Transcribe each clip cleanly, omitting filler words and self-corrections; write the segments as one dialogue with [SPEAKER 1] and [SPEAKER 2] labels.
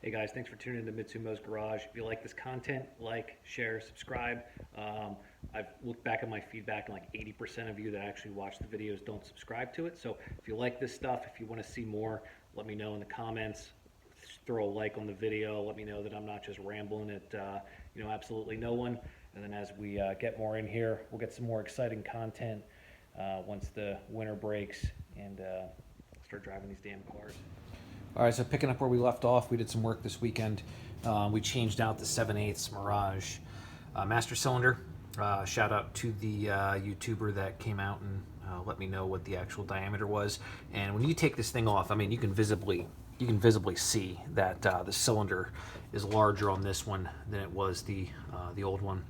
[SPEAKER 1] Hey guys, thanks for tuning in to Mitsumo's Garage. If you like this content, like, share, subscribe. I've looked back at my feedback and like 80% of you that actually watch the videos don't subscribe to it. So if you like this stuff, if you want to see more, let me know in the comments. Throw a like on the video. Let me know that I'm not just rambling at absolutely no one. And then as we get more in here, we'll get some more exciting content once the winter breaks and start driving these damn cars. All right, so picking up where we left off, we did some work this weekend. We changed out the 7/8 Mirage master cylinder. Shout out to the YouTuber that came out and let me know what the actual diameter was. And when you take this thing off, I mean, you can visibly see that the cylinder is larger on this one than it was the old one.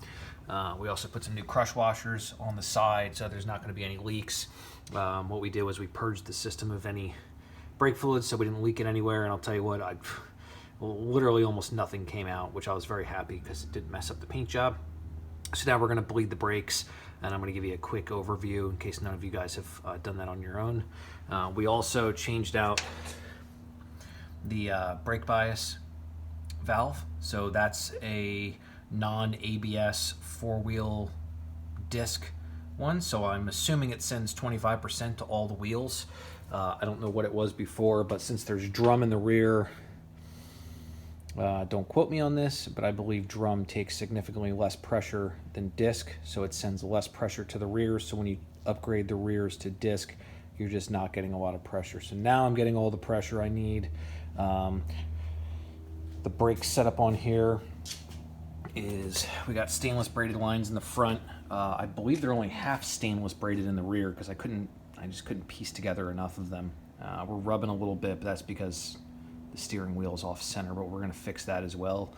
[SPEAKER 1] We also put some new crush washers on the side, so there's not going to be any leaks. What we did was we purged the system of any brake fluid so we didn't leak it anywhere, and I'll tell you what, literally almost nothing came out, which I was very happy because it didn't mess up the paint job. So now we're going to bleed the brakes, and I'm going to give you a quick overview in case none of you guys have done that on your own. We also changed out the brake bias valve, so that's a non-ABS four-wheel disc one, so I'm assuming it sends 25% to all the wheels. I don't know what it was before, but since there's drum in the rear, don't quote me on this, but I believe drum takes significantly less pressure than disc, so it sends less pressure to the rear. So when you upgrade the rears to disc, you're just not getting a lot of pressure. So now I'm getting all the pressure I need. The brake setup on here is we got stainless braided lines in the front. I believe they're only half stainless braided in the rear because I just couldn't piece together enough of them. We're rubbing a little bit, but that's because the steering wheel is off center, but we're going to fix that as well.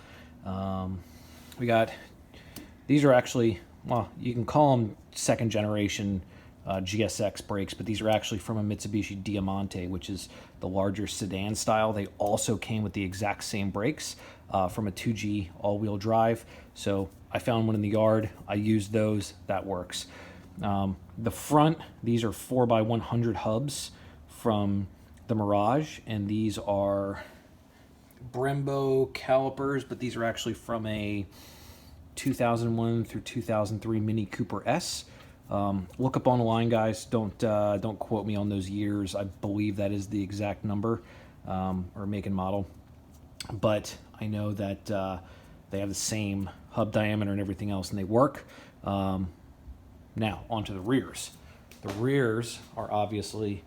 [SPEAKER 1] These are actually, well, you can call them second generation GSX brakes, but these are actually from a Mitsubishi Diamante, which is the larger sedan style. They also came with the exact same brakes from a 2G all-wheel drive. So I found one in the yard. I used those. That works. The front, these are 4x100 hubs from the Mirage, and these are Brembo calipers, but these are actually from a 2001 through 2003 Mini Cooper S. Look up on the line, guys. Don't quote me on those years. I believe that is the exact number or make and model, but I know that they have the same hub diameter and everything else, and they work. Now, onto the rears. The rears are obviously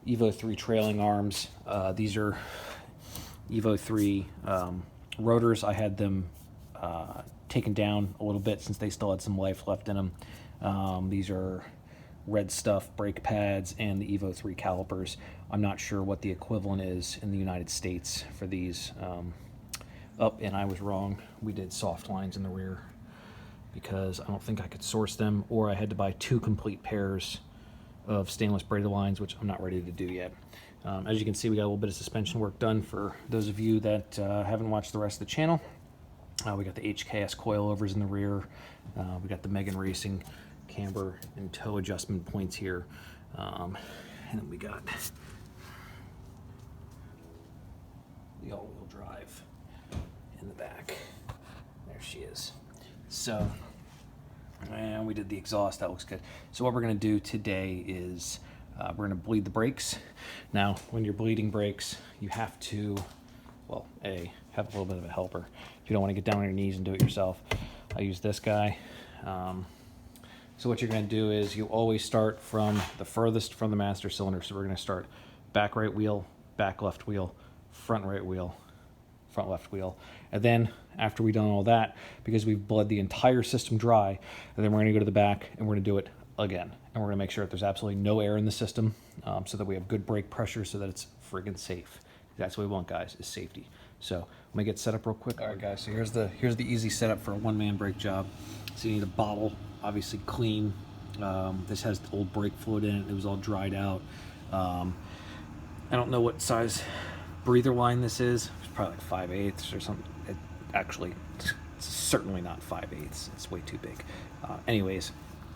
[SPEAKER 1] Evo 3 trailing arms. These are Evo 3 rotors. I had them taken down a little bit since they still had some life left in them. These are red stuff brake pads and the Evo 3 calipers. I'm not sure what the equivalent is in the United States for these. And I was wrong. We did soft lines in the rear because I don't think I could source them, or I had to buy 2 complete pairs of stainless braided lines, which I'm not ready to do yet. As you can see, we got a little bit of suspension work done for those of you that haven't watched the rest of the channel. We got the HKS coilovers in the rear. We got the Megan Racing camber and toe adjustment points here. And then we got the all-wheel drive in the back. There she is. So, and we did the exhaust. That looks good. So what we're going to do today is we're going to bleed the brakes. Now, when you're bleeding brakes, you have to, well, have a little bit of a helper. If you don't want to get down on your knees and do it yourself, I use this guy. So what you're going to do is you always start from the furthest from the master cylinder. So we're going to start back right wheel, back left wheel, front right wheel, front left wheel. And then after we've done all that, because we've bled the entire system dry, and then we're going to go to the back and we're going to do it again. And we're going to make sure that there's absolutely no air in the system so that we have good brake pressure so that it's friggin' safe. That's what we want, guys, is safety. So let me get set up real quick. All right, guys, so here's the easy setup for a one-man brake job. So you need a bottle, obviously clean. This has the old brake fluid in it. It was all dried out. I don't know what size breather line this is. It's probably like 5/8 or something. It's certainly not 5/8. It's way too big. Anyways,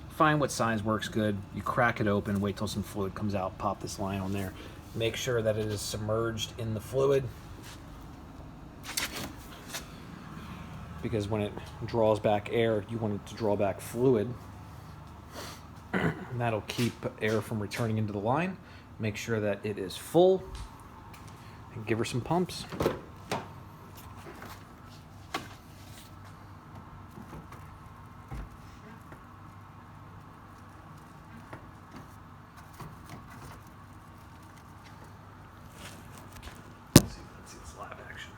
[SPEAKER 1] find what size works good. You crack it open, wait till some fluid comes out, pop this line on there. Make sure that it is submerged in the fluid. because when it draws back air, you want it to draw back fluid. And that'll keep air from returning into the line. Make sure that it is full, and give her some pumps. Let's see this live action.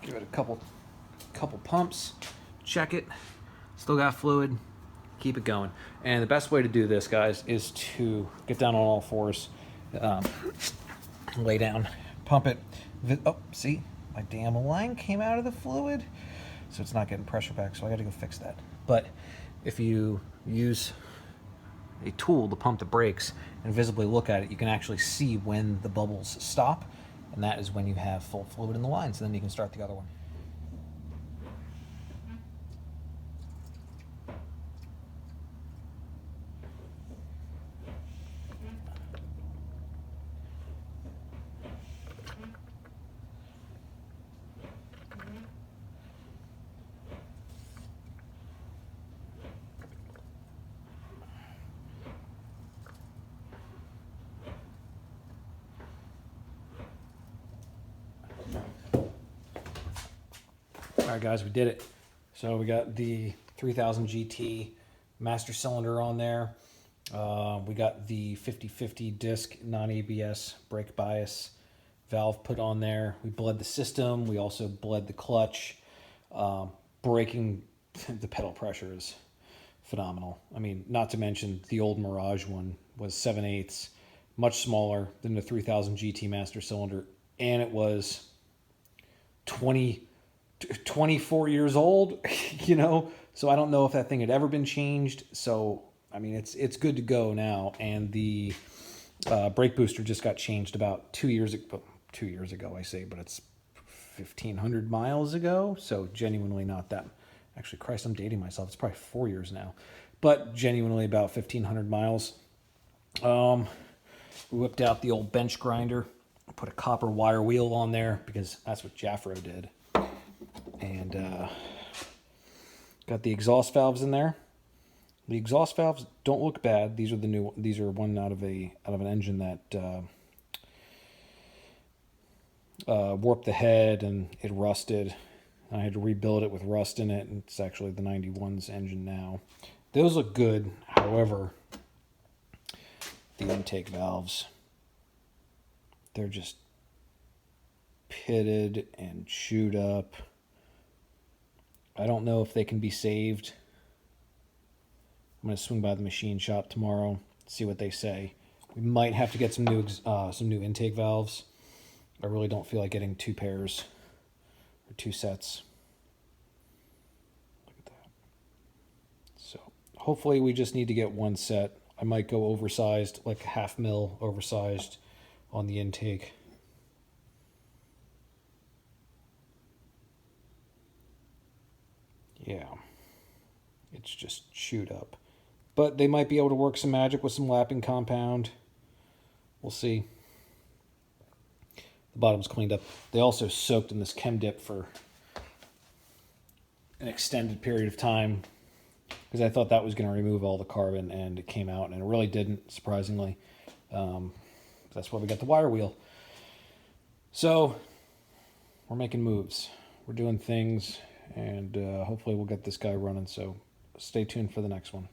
[SPEAKER 1] Give it a couple pumps, check it, still got fluid, keep it going. And the best way to do this, guys, is to get down on all fours, lay down, pump it. Oh, see, my damn line came out of the fluid, so it's not getting pressure back, so I gotta go fix that. But if you use a tool to pump the brakes and visibly look at it, you can actually see when the bubbles stop, and that is when you have full fluid in the line, so then you can start the other one. All right, guys, we did it. So we got the 3000 GT master cylinder on there. We got the 50/50 disc non-ABS brake bias valve put on there. We bled the system. We also bled the clutch. Braking, the pedal pressure is phenomenal. I mean, not to mention the old Mirage one was 7/8, much smaller than the 3000 GT master cylinder, and it was 24 years old, you know, so I don't know if that thing had ever been changed. So I mean, it's good to go now. And the brake booster just got changed about 2 years ago. 2 years ago, I say, but it's 1,500 miles ago, so genuinely not that. Actually, Christ, I'm dating myself. It's probably 4 years now, but genuinely about 1,500 miles. We whipped out the old bench grinder, put a copper wire wheel on there because that's what Jaffro did. And got the exhaust valves in there. The exhaust valves don't look bad. These are the new. These are one out of an engine that warped the head and it rusted. I had to rebuild it with rust in it, and it's actually the 91's engine now. Those look good. However, the intake valves, they're just pitted and chewed up. I don't know if they can be saved. I'm going to swing by the machine shop tomorrow, see what they say. We might have to get some new intake valves. I really don't feel like getting 2 pairs or 2 sets. Look at that. So hopefully we just need to get 1 set. I might go oversized, like 1/2 mil oversized on the intake. Yeah, it's just chewed up. But they might be able to work some magic with some lapping compound. We'll see. The bottom's cleaned up. They also soaked in this chem dip for an extended period of time because I thought that was going to remove all the carbon, and it came out, and it really didn't, surprisingly. That's why we got the wire wheel. So we're making moves. We're doing things. And hopefully we'll get this guy running, so stay tuned for the next one.